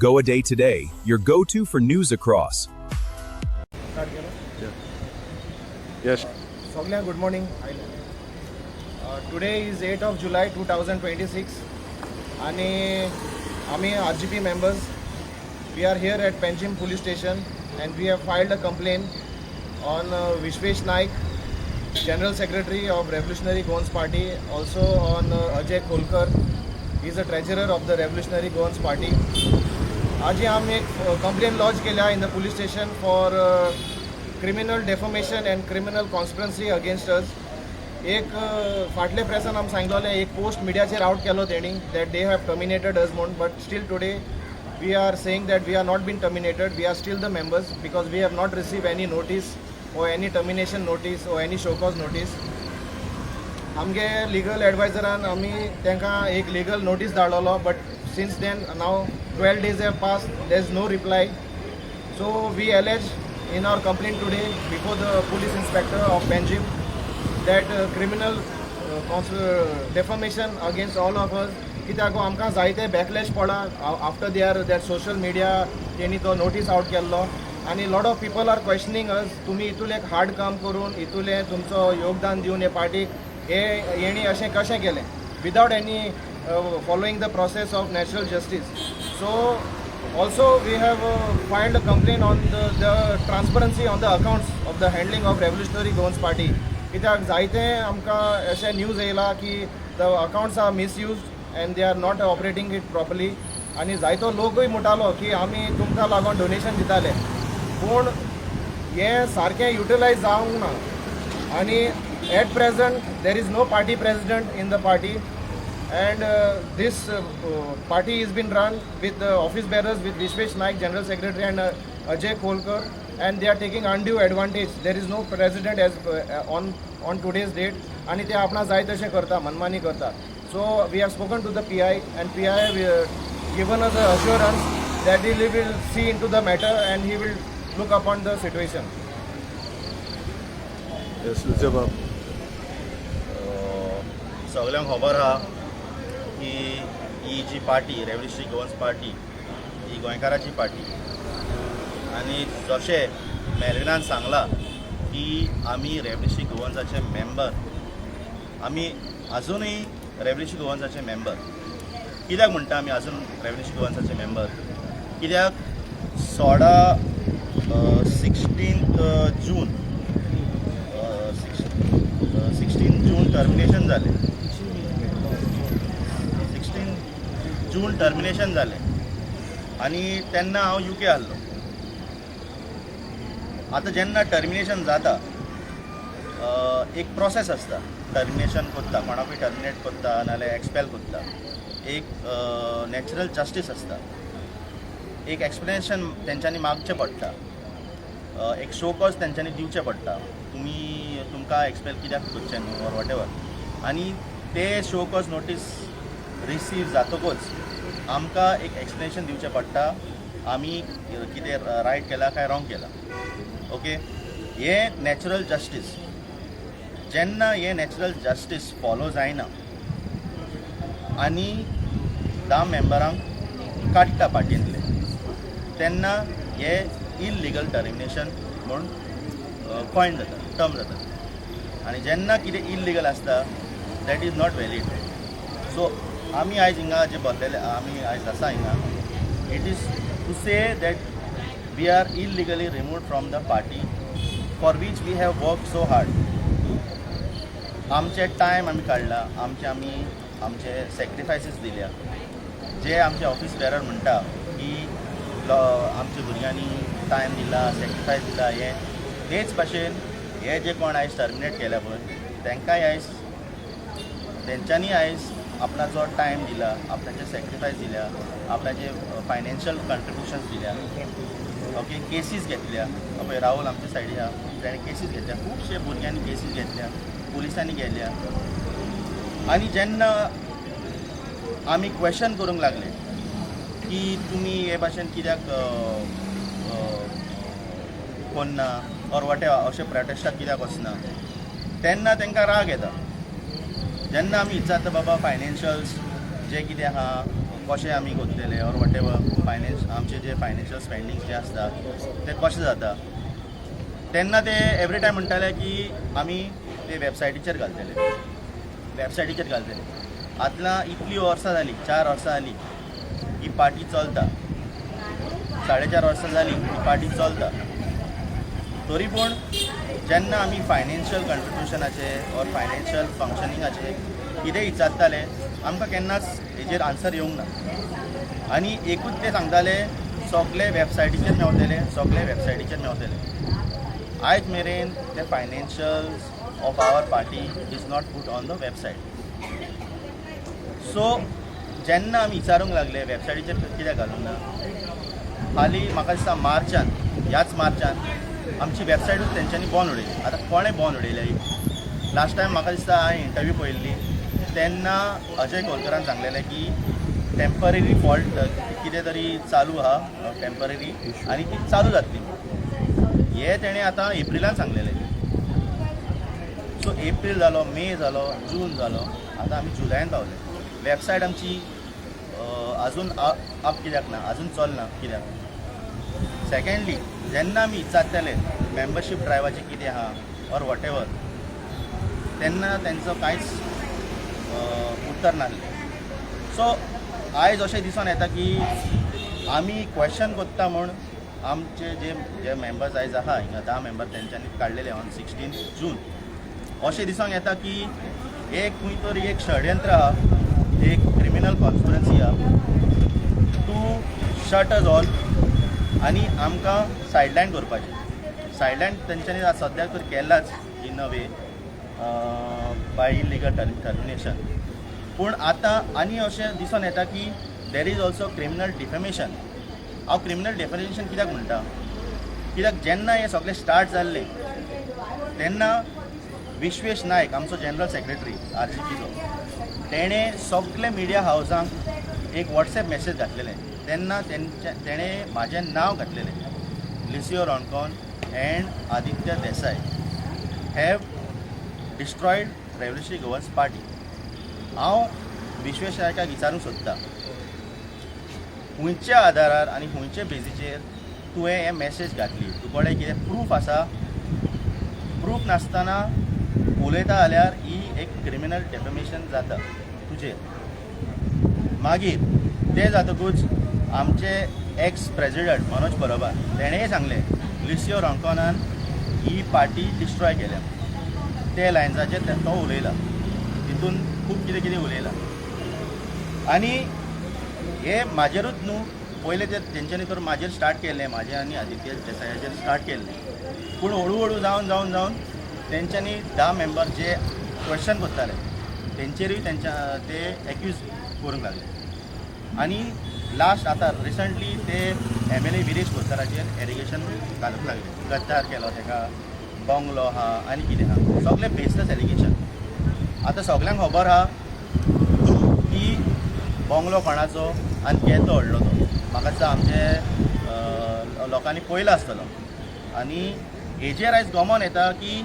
Go a Day Today, your go-to for news across. Yes. Soglia, good morning. Today is 8th of July 2026 आणि आम्ही RGP members, we are here at Panjim police station and we have filed a complaint on Vishwesh Naik, General Secretary of Revolutionary Goans Party, also on Ajay Kolkar, he is a treasurer of the Revolutionary Goans Party. आज आम्ही एक complaint launch केल्या in the police station for criminal defamation and criminal conspiracy against us. एक फाटले प्रेसान आमी सांगलोलें एक post मिडियाचेर out केलो तेणी that they have terminated us म्हणून, but still today we are saying that we are not been terminated, we are still the members because we have not receive any notice or any termination notice or any show cause notice. आमगे legal एडवायजरान आमी तांकां एक legal notice धाडलो, but since then now 12 days have passed, there is no reply. So we allege in our complaint today before the police inspector of Panjim that criminal defamation against all of us, कित्याक आमकां जायते backlash पडला after their social media तेणी तो notice out केल्लो आणि lot of people are questioning us, तुम्ही इतुले हार्ड काम करून इतुले तुमचो योगदान दिवन हे पार्टीक हेणी अशें कशें केलें without any following the process of natural justice. So also we have filed a complaint on the transparency on the accounts of the handling of Revolutionary Goans Party. कित्याक जायते आमकां अशें न्यूज येयला की the accounts are misused and they are not operating it properly. आनी जायतो लोकूय म्हणटालो की आमी तुमकां लागून डोनेशन दिताले, पूण हें सारकें युटिलायज जावंक ना. आनी at present there is no party president in the party and this party is been run with the office bearers with Vishwesh Naik, General Secretary, and Ajay Kolkar, and they are taking undue advantage. There is no president as on today's date, and ते आपणा जाय तशें करता, मनमानी करता. So we have spoken to the PI and PI have given us the assurance that he will see into the matter and he will look upon the situation. Yes, जवाब. सगळ्यांक खबर आहा की ही जी पार्टी रेव्होल्युशनरी गोवन्स पार्टी ही गोंयकाराची party, आणि जशें मेलविनान सांगला की आमी रेव्होल्युशनरी गोवन्साचे मेंबर, आमी आजुनूय रेव्होल्युशनरी गोवन्साचे मेंबर. कित्याक म्हणटा आमी आजून रेव्होल्युशनरी गोवन्साचे मेंबर? कित्याक 16 जून टर्मिनेशन जालें. 16 जून टर्मिनेशन जालें आनी तेन्ना हांव UK आहलो. आतां जेन्ना टर्मिनेशन जाता एक प्रोसेस आसता, टर्मिनेशन कोत्ता, कोणाकूय टर्मिनेट कोत्ता नाजाल्यार एक्सपेल कोत्ता, एक नॅचरल जस्टीस आसता, एक एक्सप्लेनेशन तेंच्यांनी मागचें पडटा, एक शो कॉज तेंच्यांनी दिवचें पडटा, तुमकां एक्सपेल कित्याक करचें न्हू ऑर वॉट एवर. आनी ते शो कॉज नोटीस रिसीव जातकूच आमकां एक एक्सप्लेनेशन दिवचें पडटा आमी कितें रायट केला काय रॉंग केला. ओके, हें नॅचरल जस्टीस. जेन्ना हें नॅचरल जस्टीस फॉलो जायना आनी 10 मेंबरांक काडटा पार्टींतले, तेन्ना हें इल्लिगल टर्मिनेशन म्हूण कॉयन जाता, टर्म जाता. आनी जेन्ना कितें इल्लिगल आसता that is not valid. So आमी आयज हिंगा जे बसलेले आमी आयज आसा हिंगा, it is to say that we are illegally removed from the party for which we have work so hard. आमचे टायम आमी काडला, आमचे सॅक्रिफायसीस दिल्या, जे आमचे ऑफिस बेरर म्हणटा की आमच्या भुरग्यांनी टायम दिला, सॅक्रिफायस दिला, हे तेच भाशेन हे जे कोण आयज टर्मिनेट केल्या पळय तांकांय आयज तेंच्यांनी आयज आपणाचो टायम दिला, आपणाचे सॅक्रिफायस दिल्या, आपणाचे फायनान्शियल कंट्रिब्युशन्स दिल्या. ओके, केसीस घेतल्या. पळय राहुल आमच्या सायडीन आहा, ताणें केसीस घेतल्या, खुबशे भुरग्यांनी केसीस घेतल्या, पुलिसांनी गेल्या. आनी जेन्ना आमी क्वेश्चन करूंक लागले की तुमी हे भाशेन कित्याक कोन्ना ऑर वॉट एवर अशें प्रोटेस्टाक कित्याक वचना, तेन्ना तांकां राग येता. जेन्ना आमी विचारता बाबा फायनान्शियल्स जे कितें आहा कशें आमी कोत्लेले ऑर वॉट एवर फायनान्स आमचे जे फायनान्शियल स्पेंडिंग जे आसता ते कशें जाता तेन्ना ते एवरी टायम म्हणटाले की आमी ते वेबसायटीचेर घालतले आतला इतली वर्सां जाली 4 वर्सां जाली ही पार्टी चलता 4.5 वर्सां जाली ही पार्टी चलता तरी पूण जेन्ना आमी फायनान्शियल कंट्रिब्युशनाचे ऑर फायनान्शियल फंक्शनिंगाचे कितें विचारताले आमकां केन्नाच हेजेर आन्सर येवंक ना आनी एकूच ते सांगताले सगळे वेबसायटीचेर मेवतले आयज मेरेन ते financials of our party is not put on the website so जेन्ना आमी विचारूंक लागले वेबसायटीचेर कित्याक घालूंक ना हालीं म्हाका दिसता ह्याच मार्चान आमची वेबसायटूच तेंच्यांनी बंद उडयली आतां कोणें बंद उडयल्या ही लास्ट टायम म्हाका दिसता हांवें इंटरव्यू पळयल्ली तेन्ना अजय कोलकरान सांगलेलें की टेम्पररी फॉल्ट कितें तरी चालू आहा टेम्पररी आनी ती चालू जातली हे तेणें आतां एप्रिलान सांगलेलें सो एप्रील जालो मे जालो जून जालो आतां आमी जुलयान पावले वेबसायट आमची आजून अप कित्याक ना आजून चलना कित्याक सेकेंडली जेन्ना आमी विचारतले मेंबरशीप ड्रायवाचें कितें आहा ऑर वॉट एवर तेन्ना तेंचो कांयच उत्तर नासलें सो आयज अशें दिसून येता की आमी क्वेश्चन कोत्ता म्हूण आमचे जे मेंबर्स आयज आहा हिंगा 10 मेंबर तेंच्यांनी काडलेले ऑन 16 जून अशें दिसूंक येता की एक खंय तरी एक षडयंत्र आहा एक क्रिमिनल कॉन्स्पिरन्सी आहा टू शट अस ऑल आनी आमकां सायडलायन करपाचें सायडलायन तेंच्यांनी सद्याक तर केलाच in a way by illegal termination पूण आतां आनी अशें दिसून येता की there is also criminal defamation हांव क्रिमिनल डिफेमेशन कित्याक म्हणटा कित्याक जेन्ना हें सगळें स्टार्ट जाल्लें तेन्ना विश्वेश नायक आमचो जनरल सेक्रेटरी RGPचो तेणें सगळे मिडिया हावजांक एक वॉट्सॅप मॅसेज घातलेलें तेन्ना तेणें म्हाजें नांव घातलेलें लिसियो रॉन्कॉन एंड आदित्य देसाय have destroyed revolutionary Goans party हांव विश्वेश नायकाक विचारूंक सोदतां खंयच्या आदारार आनी खंयच्या बेजीचेर तुवें हें मॅसेज घातली तुका कडेन कितें प्रूफ आसा प्रूफ नासतना उलयता जाल्यार ही एक क्रिमिनल डेफेमेशन जाता तुजेर मागीर ते जातकूच आमचे एक्स प्रेजिडंट मनोज परबार तेणेंय सांगलें लिसियो रॉन्कॉनान ही पार्टी डिस्ट्रॉय केल्या ते लायन्साचेर तो उलयला तितून खूब कितें कितें उलयलां आनी हे म्हाजेरूच न्हू पयले ते तेंच्यांनी तर म्हाजेर स्टार्ट केल्लें म्हाजें आनी आदित्य देसायाचेर स्टार्ट केल्लें पूण हळू हळू जावन तेंच्यांनी 10 मेंबर जे क्वेश्चन करताले तेंचेरूय ते एक्यूज करूंक लागले आनी लास्ट आतां रिसंटली ते MLA विरेश कोरकाराचेर एलिगेशन घालूंक लागले गद्दार केलो तेका बंगलो आहा आनी कितें आहा सगळें बेसलेस एलिगेशन आतां सगल्यांक खबर आहा की बंगलो कोणाचो आनी केदो व्हडलो तो म्हाका दिसता आमचे लोकांनी पयलो आसतलो आनी हेजेर आयज गमन येता की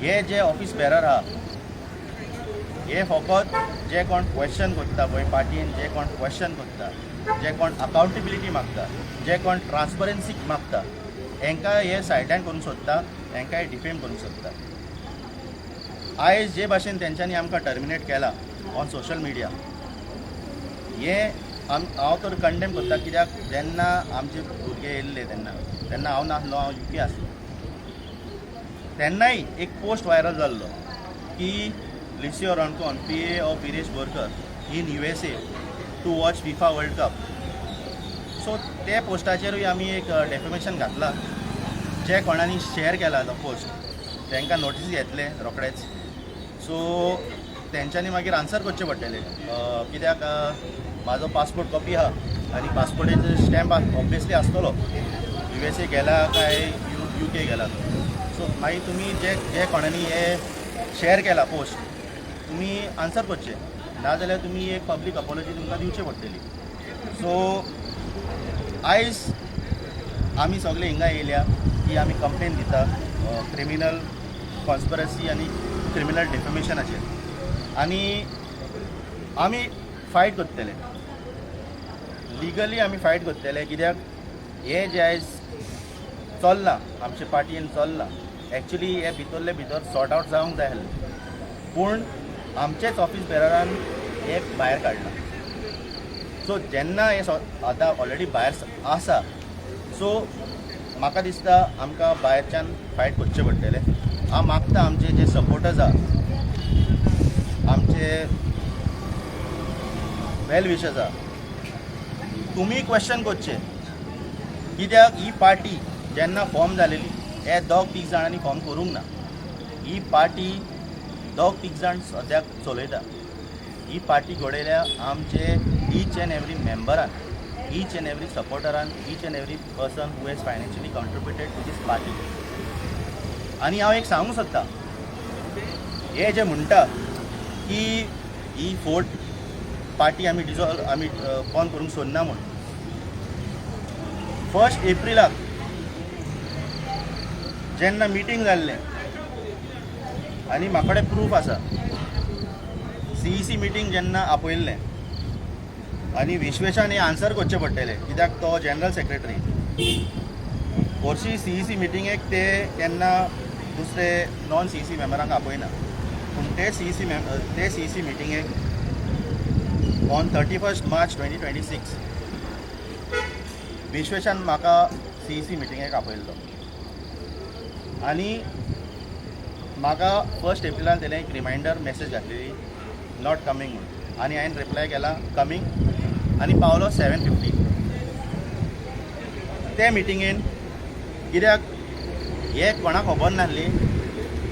हे जे ऑफिस बेरर आहा हे फकत जे कोण क्वेश्चन करता पळय पार्टीन जे कोण क्वेश्चन करता जे कोण अकावंटेबिलिटी मागता जे कोण ट्रान्सपरन्सी मागता हांकां हे सायडलायन करूंक सोदता हांकां डिफेम करूंक सोदता आयज जे भाशेन तेंच्यांनी आमकां टर्मिनेट केला ऑन सोशल मिडिया हे हांव तर कंडेम करता कित्याक जेन्ना आमचे भुरगे येयल्ले तेन्ना हांव नासलो हांव UK आसलो तेन्नाय एक पोस्ट व्हायरल जाल्लो की लिसियो रॉन्कॉन PA of Viresh Borkar in USA to watch FIFA world cup so ते पोस्टाचेरूय आमी एक डेफेमेशन घातला जे कोणांनी शेअर केला तो पोस्ट तांकां नोटीस घेतले रोखडेच सो तेंच्यांनी मागीर आन्सर करचें पडटलें कित्याक म्हाजो पासपोर्ट कॉपी आहा आनी पासपोर्टाचो स्टॅम्प ऑब्वियसली आसतलो USA गेला काय UK गेला सो मागीर तुमी जे कोणांनी हे शेअर केला पोस्ट तुमी आन्सर करचें नाजाल्यार तुमी एक पब्लीक अपॉलॉजी तुमकां दिवची पडटली सो आयज आमी सगळे हिंगा येयल्या की आमी कंप्लेन दिता क्रिमिनल कॉन्स्पिरसी आनी क्रिमिनल डिफेमेशनाचेर आनी आमी फायट करतले लिगली आमी फायट करतले, कित्याक हे जे आयज चल्लां आमचे पार्टीन चल्लां एक्चुली हे भितरले भितर सॉर्ट आवट जावंक जाय आसलें, पूण आमचेच ऑफिस बेररान हे भायर काडला. सो जेन्ना हे आतां ऑलरेडी भायर आसा, सो म्हाका दिसता आमकां भायरच्यान फायट करचें पडटलें. हांव मागता आमचे जे सपोर्टर्स आहा, आमचे वेल विशर्स आहा, तुमी क्वेश्चन करचे, कित्याक ही पार्टी जेन्ना फॉर्म जालेली हे 2-3 जाणांनी फॉर्म करूंक ना. ही पार्टी 2-3 जाण सद्याक चलयता. ही पार्टी घडयल्या आमचे ईच एंड एवरी मेंबरान, ईच एंड एवरी सपोर्टरान, each and every person who has financially contributed to this party. आनी हांव एक सांगूंक सोदतां, हे जे म्हणटा की ही 4th पार्टी आमी बंद करूंक सोदना म्हूण, 1 एप्रिलाक जेन्ना मिटींग जाल्लें आनी म्हाका कडेन प्रूफ आसा, CEC मिटींग जेन्ना आपयल्लें आनी विश्वेशान हे आन्सर करचें पडटलें, कित्याक तो जनरल सेक्रेटरी. हरशीं CEC मिटींगेक ते केन्ना दुसरे नॉन CEC मेंबरांक आपयना, पूण ते CEC मिटींगेक ऑन 31 मार्च 2026 विश्वेशान म्हाका CEC मिटींगेक आपयल्लो आनी म्हाका 1 एप्रिलान तेणें एक रिमायंडर मेसेज घातलेली नॉट कमींग म्हणून, आनी हांवें रिप्लाय केला कमींग, आनी पावलो 7:50 ते मिटींगेन. कित्याक हे कोणाक खबर नासली,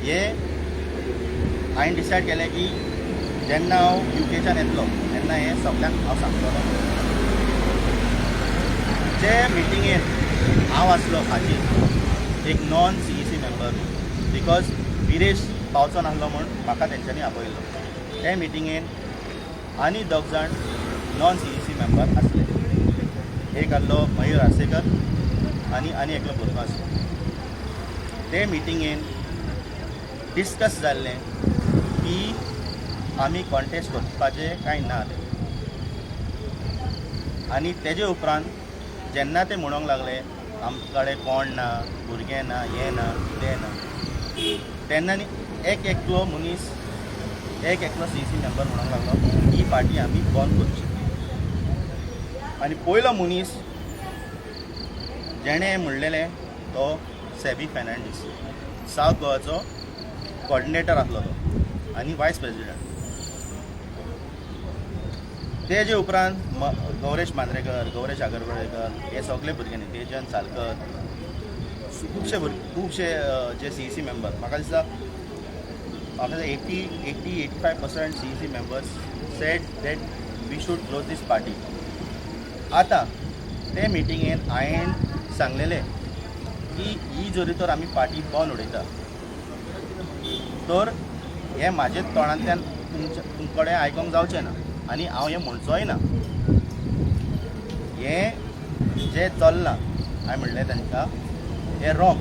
हे हांवें डिसायड केलें की जेन्ना हांव UKच्यान येतलो तेन्ना हे सगळ्यांक हांव सांगतलो. जे मिटींगेन हांव आसलो हाजीर एक non CEC member, because Viresh पावचो नासलो म्हूण म्हाका तेंच्यांनी आपयलो. ते मिटींगेन आनी 2 जाण नॉन CEC मेंबर आसले. एक आसलो मयूर आर्सेकर आनी एकलो भुरगो आसलो. ते मिटींगेन डिस्कस जाल्लें की आमी कॉन्टेस्ट करपाचें काय ना तें. आनी तेजे उपरांत जेन्ना ते म्हणूंक लागले आमचे कडेन कोण ना, भुरगें ना, हें ना, तें ना, तेन्ना एकलो मनीस, एकलो CEC मेंबर म्हणूंक लागलो ही पार्टी आमी बंद करची. आनी पयलो मनीस जेणें म्हणलेलें तो सेबी फेर्नांडीस, सावथ गोवाचो कॉर्डिनेटर आसलो तो आनी वायस प्रेसिडेंट. तेजे उपरांत गौरेश मांद्रेकर, गौरेश आगरवाडेकर, हे सगळे भुरगे, तेजन सालकर, खुबशे जे CEC मेंबर, म्हाका दिसता 80-85% CEC members said that we should close this party. आतां ते मिटींगेन हांवें सांगलेलें की ही जरी तर आमी पार्टी बंद उडयता तर हें म्हाजे तोंडांतल्यान तुमचे कडेन आयकूंक जावचें ना आनी हांव हें म्हणचोय ना. हें जें चल्लां हांवें म्हणलें तांकां हें रॉंग.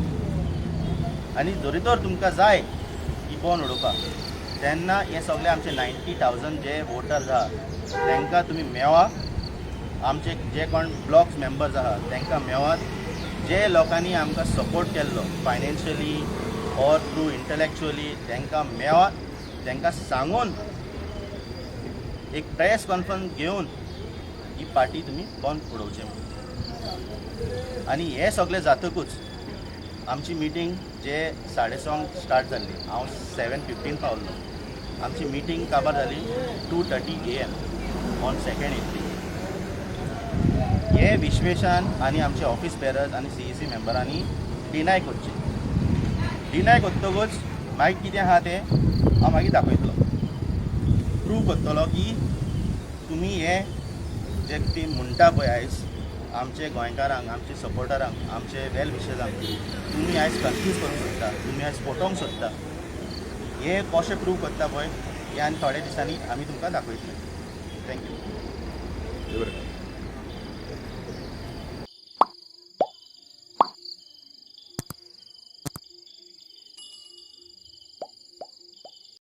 आनी जरी तर तुमकां जाय ही बंद उडोवपाक तेन्ना हे सगळे आमचे 90,000 जे वोटर्स आहा तांकां तुमी मेवा, आमचे जे कोण ब्लॉक्स मेंबर्स आहा तांकां मेवात. जे लोकांनी आमकां सपोर्ट केल्लो फायनान्शियली ऑर थ्रू इंटलॅक्च्युअली तांकां मेवात, तांकां सांगून एक प्रेस कॉन्फरन्स घेवन ही पार्टी तुमी बंद उडोवचें म्हणून. आनी हे सगळें जातकूच आमची मिटींग जे 6:30 स्टार्ट जाल्ली, हांव 7:15 पावल्लो. आमची मिटींग काबार जाली 2:30 AM ऑन 2 एप्रील. हे विश्वेशान आनी आमचे ऑफिस बेरर्स आनी CEC मेंबरांनी डिनाय करचे. डिनाय करतकूच मागीर कितें आहा तें हांव मागीर दाखयतलो, प्रूव करतलो की तुमी हे जे ती म्हणटा पळय आयज आमचे गोंयकारांक, आमचे सपोर्टरांक, आमचे वेल विशर्सांक तुमी आयज कन्फ्यूज करूंक सोदता, तुमी आयज फटोवंक सोदता, हे कशें प्रूव करता पळय हे आनी थोड्या दिसांनी आमी तुमकां दाखयतले. थँक्यू.